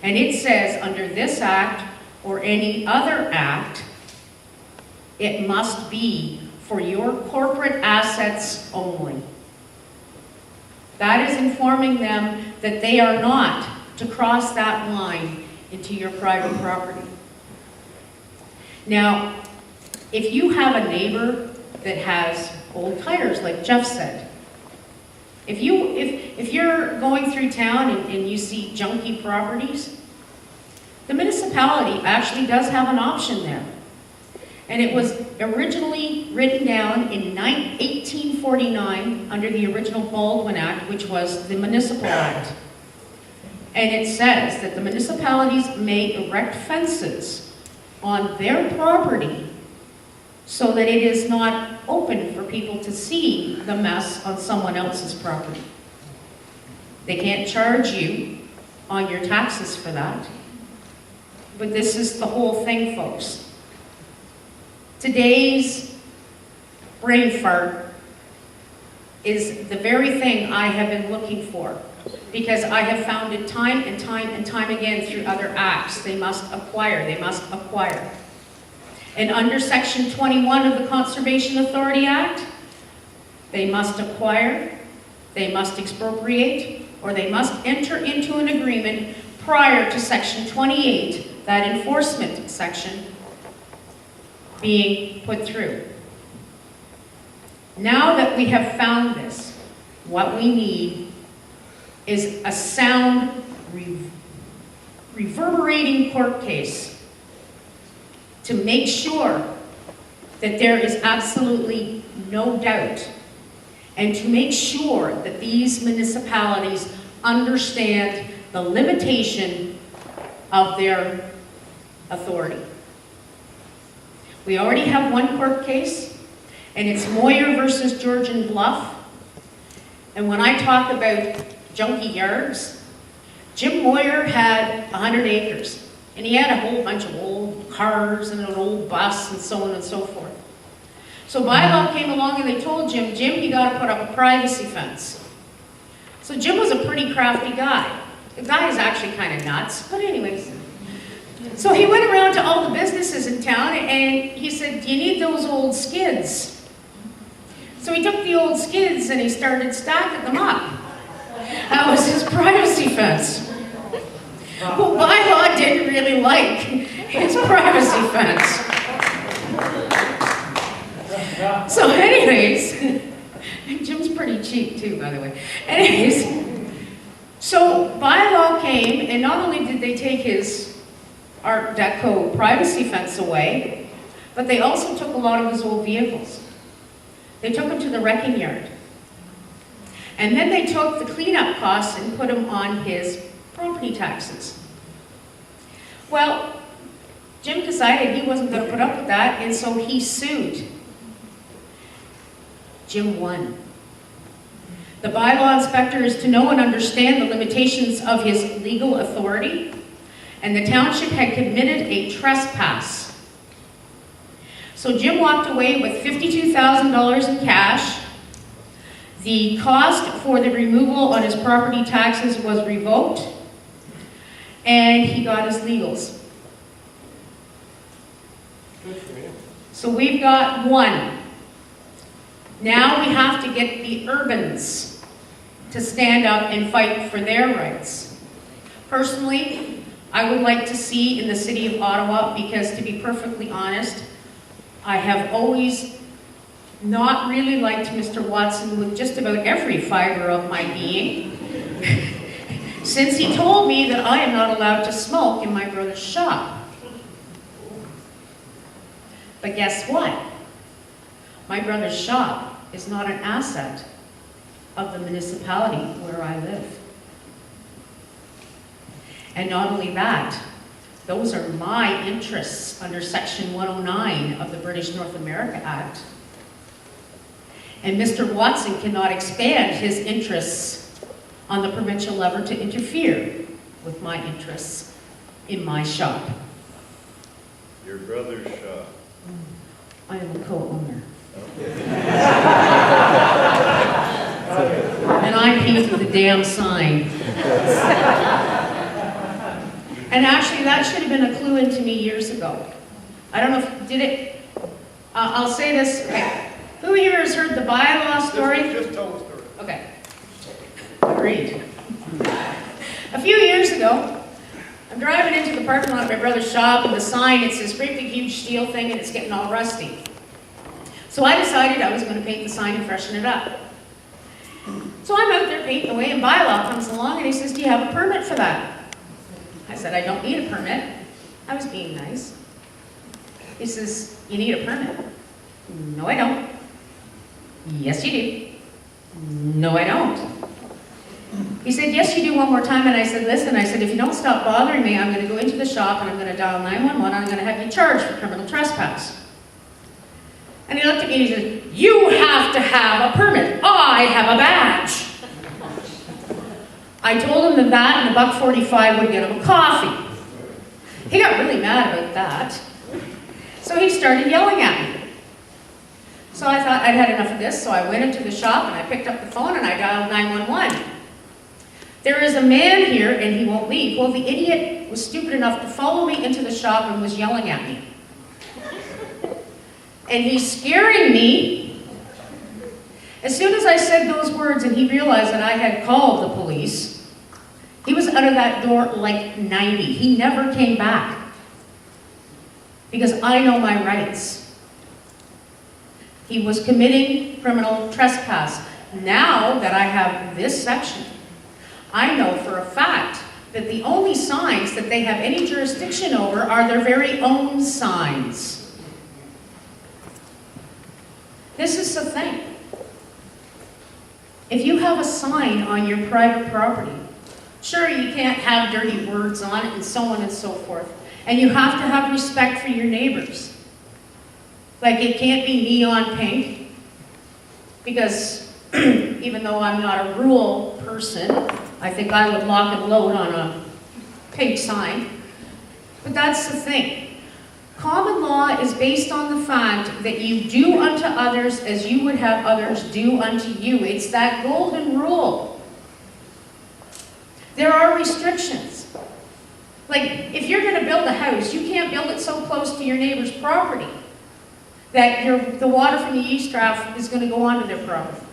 And it says, under this act or any other act, it must be for your corporate assets only. That is informing them that they are not to cross that line into your private property. Now, if you have a neighbor that has old tires, like Jeff said, if you're going through town and you see junky properties, the municipality actually does have an option there. And it was originally written down in 1849 under the original Baldwin Act, which was the Municipal Act. And it says that the municipalities may erect fences on their property so that it is not open for people to see the mess on someone else's property. They can't charge you on your taxes for that. But this is the whole thing, folks. Today's brain fart is the very thing I have been looking for, because I have found it time and time and time again through other acts. They must acquire, they must acquire. And under Section 21 of the Conservation Authority Act, they must acquire, they must expropriate, or they must enter into an agreement prior to Section 28, that enforcement section, being put through. Now that we have found this, what we need is a sound, reverberating court case to make sure that there is absolutely no doubt, and to make sure that these municipalities understand the limitation of their authority. We already have one court case, and it's Moyer versus Georgian Bluff. And when I talk about junky yards, Jim Moyer had 100 acres, and he had a whole bunch of old cars and an old bus and so on and so forth. So bylaw came along and they told Jim, you got to put up a privacy fence. So Jim was a pretty crafty guy. The guy is actually kind of nuts, but anyways. So he went around to all the businesses in town and he said, do you need those old skids? So he took the old skids and he started stacking them up. That was his privacy fence. Well, bylaw didn't really like his privacy fence. So anyways, Jim's pretty cheap too, by the way. Anyways, so bylaw came, and not only did they take his Art Deco privacy fence away, but they also took a lot of his old vehicles. They took them to the wrecking yard. And then they took the cleanup costs and put them on his property taxes. Well, Jim decided he wasn't going to put up with that, and so he sued. Jim won. The bylaw inspector is to know and understand the limitations of his legal authority, and the township had committed a trespass. So Jim walked away with $52,000 in cash. The cost for the removal on his property taxes was revoked, and he got his legals. Good for him. So we've got one. Now we have to get the urbans to stand up and fight for their rights. Personally, I would like to see in the city of Ottawa, because to be perfectly honest, I have always not really liked Mr. Watson with just about every fiber of my being, since he told me that I am not allowed to smoke in my brother's shop. But guess what? My brother's shop is not an asset of the municipality where I live. And not only that, those are my interests under Section 109 of the British North America Act. And Mr. Watson cannot expand his interests on the provincial level to interfere with my interests in my shop. Your brother's shop. I am a co-owner. And I painted the damn sign. And actually, that should have been a clue into me years ago. I don't know if, did it, I'll say this, okay. Who here has heard the bylaw story? Just tell the story. Okay. Agreed. A few years ago, I'm driving into the parking lot of my brother's shop, and the sign, it's this great big huge steel thing, and it's getting all rusty. So I decided I was going to paint the sign and freshen it up. So I'm out there painting away, and bylaw comes along, and he says, do you have a permit for that? I said, I don't need a permit. I was being nice. He says, you need a permit? No, I don't. Yes, you do. No, I don't. He said, yes, you do, one more time. And I said, listen, I said, if you don't stop bothering me, I'm going to go into the shop and I'm going to dial 911 and I'm going to have you charged for criminal trespass. And he looked at me and he said, you have to have a permit. I have a badge. I told him that and $1.45 would get him a coffee. He got really mad about that. So he started yelling at me. So I thought I'd had enough of this, so I went into the shop and I picked up the phone and I dialed 911. There is a man here and he won't leave. Well, the idiot was stupid enough to follow me into the shop and was yelling at me. And he's scaring me. As soon as I said those words and he realized that I had called the police, he was out of that door like 90. He never came back. Because I know my rights. He was committing criminal trespass. Now that I have this section, I know for a fact that the only signs that they have any jurisdiction over are their very own signs. This is the thing. If you have a sign on your private property, sure, you can't have dirty words on it and so on and so forth. And you have to have respect for your neighbors. Like, it can't be neon pink, because even though I'm not a rural person, I think I would lock and load on a pink sign. But that's the thing. Common law is based on the fact that you do unto others as you would have others do unto you. It's that golden rule. There are restrictions. Like, if you're going to build a house, you can't build it so close to your neighbor's property that the water from the yeast trough is going to go onto their property.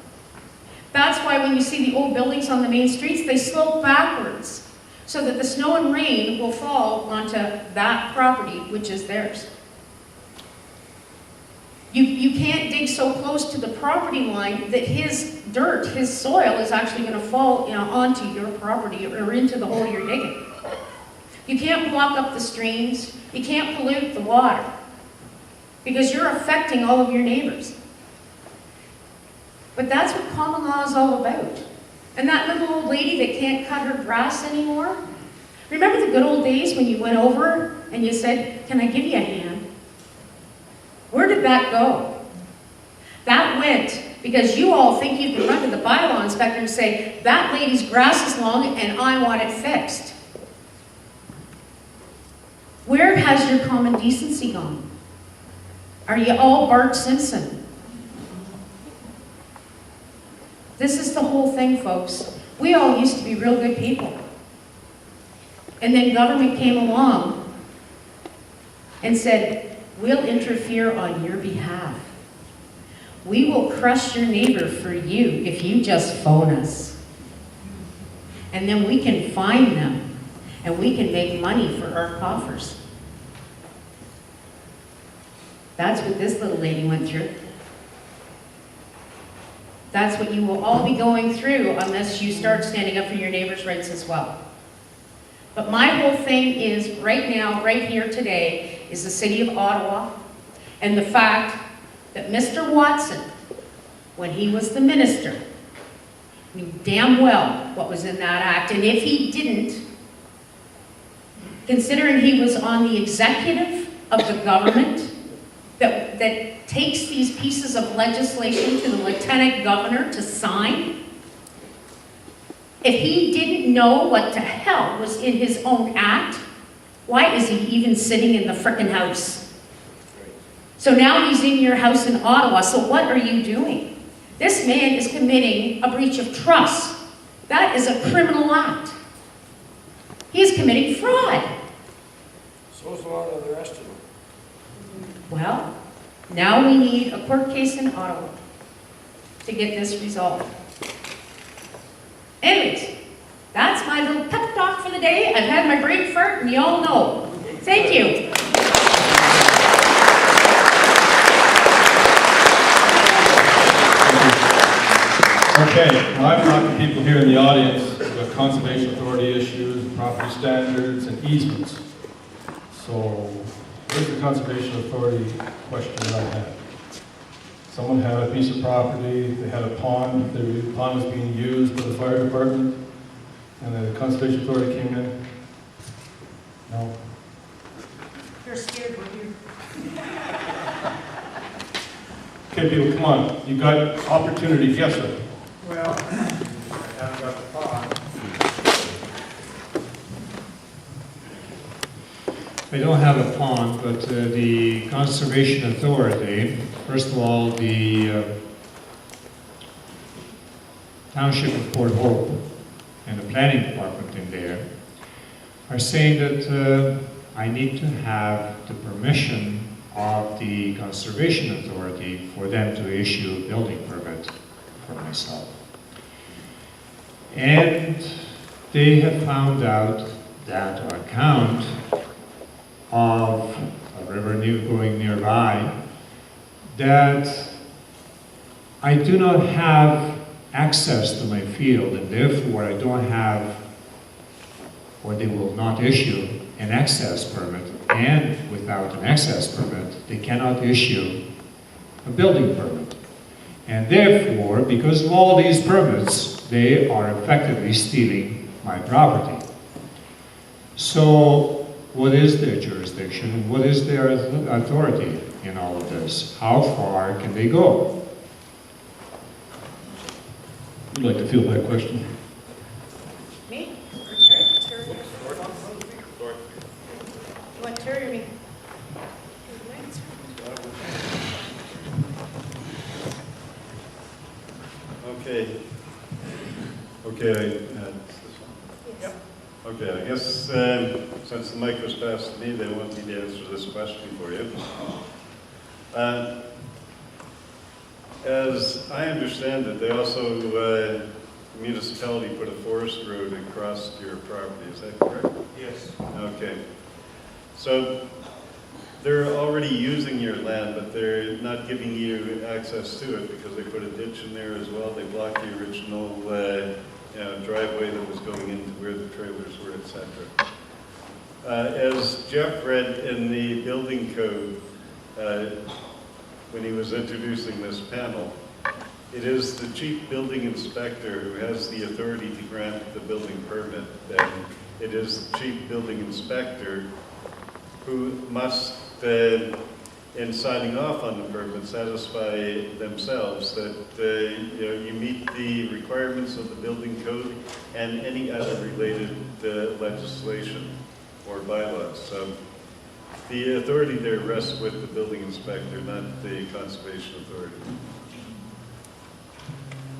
That's why when you see the old buildings on the main streets, they slope backwards so that the snow and rain will fall onto that property, which is theirs. You can't dig so close to the property line that his dirt, his soil, is actually going to fall onto your property or into the hole you're digging. You can't block up the streams. You can't pollute the water because you're affecting all of your neighbors. But that's what common law is all about. And that little old lady that can't cut her grass anymore, remember the good old days when you went over and you said, can I give you a hand? Where did that go? That went because you all think you can run to the bylaw inspector and say, that lady's grass is long and I want it fixed. Where has your common decency gone? Are you all Bart Simpson? This is the whole thing, folks. We all used to be real good people. And then government came along and said, we'll interfere on your behalf. We will crush your neighbor for you if you just phone us. And then we can fine them. And we can make money for our coffers. That's what this little lady went through. That's what you will all be going through unless you start standing up for your neighbor's rights as well. But my whole thing is right now, right here today, is the city of Ottawa and the fact that Mr. Watson, when he was the minister, knew damn well what was in that act. And if he didn't, considering he was on the executive of the government that takes these pieces of legislation to the lieutenant governor to sign, if he didn't know what the hell was in his own act, why is he even sitting in the frickin' house? So now he's in your house in Ottawa, so what are you doing? This man is committing a breach of trust. That is a criminal act. He is committing fraud. Goes along with the rest of them. Well, now we need a court case in Ottawa to get this resolved. Anyways, that's my little pep talk for the day. I've had my brain fart, and you all know. Thank you. Okay, now I've talked to people here in the audience about conservation authority issues, property standards, and easements. So, here's the conservation authority question that I had. Someone had a piece of property, they had a pond, the pond was being used by the fire department, and the conservation authority came in. No? You're scared, we're here. Okay, people, come on. You got opportunities, yes, sir. Well, I haven't got the pond. I don't have a pond, but the Conservation Authority, first of all, the Township of Port Hope and the Planning Department in there are saying that I need to have the permission of the Conservation Authority for them to issue a building permit for myself. And they have found out that on account of a river going nearby, that I do not have access to my field, and therefore I don't have, or they will not issue an access permit, and without an access permit, they cannot issue a building permit. And therefore, because of all these permits, they are effectively stealing my property. So, what is their jurisdiction? What is their authority in all of this? How far can they go? Would you like to field that question? Me? Or Terry? Terry? You want Terry or me? Okay. Okay, okay, I guess since the mic was passed to me, they want me to answer this question for you. As I understand it, they also, the municipality put a forest road across your property, is that correct? Yes. Okay. So they're already using your land, but they're not giving you access to it because they put a ditch in there as well. They blocked the original driveway that was going into where the trailers were, etc. As Jeff read in the building code when he was introducing this panel, it is the chief building inspector who has the authority to grant the building permit. And it is the chief building inspector who must, in signing off on the permit, satisfy themselves that you meet the requirements of the building code and any other related legislation or bylaws. So the authority there rests with the building inspector, not the conservation authority.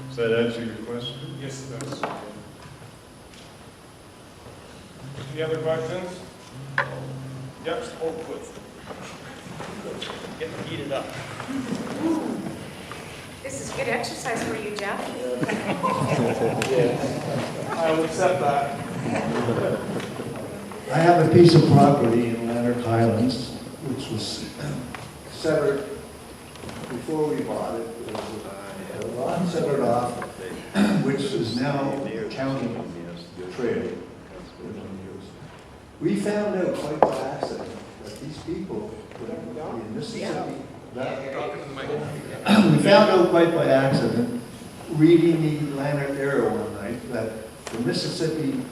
Does that answer your question? Yes, it does. Any other questions? Yep, hold please. Getting heated up. This is good exercise for you, Jeff. I will accept that. I have a piece of property in Lanark Highlands, which was severed before we bought it. It was a lot severed off, which is now a county trail. We found out quite by accident that these people in Mississippi, we found out quite by accident, reading the Lanark Arrow one night, that the Mississippi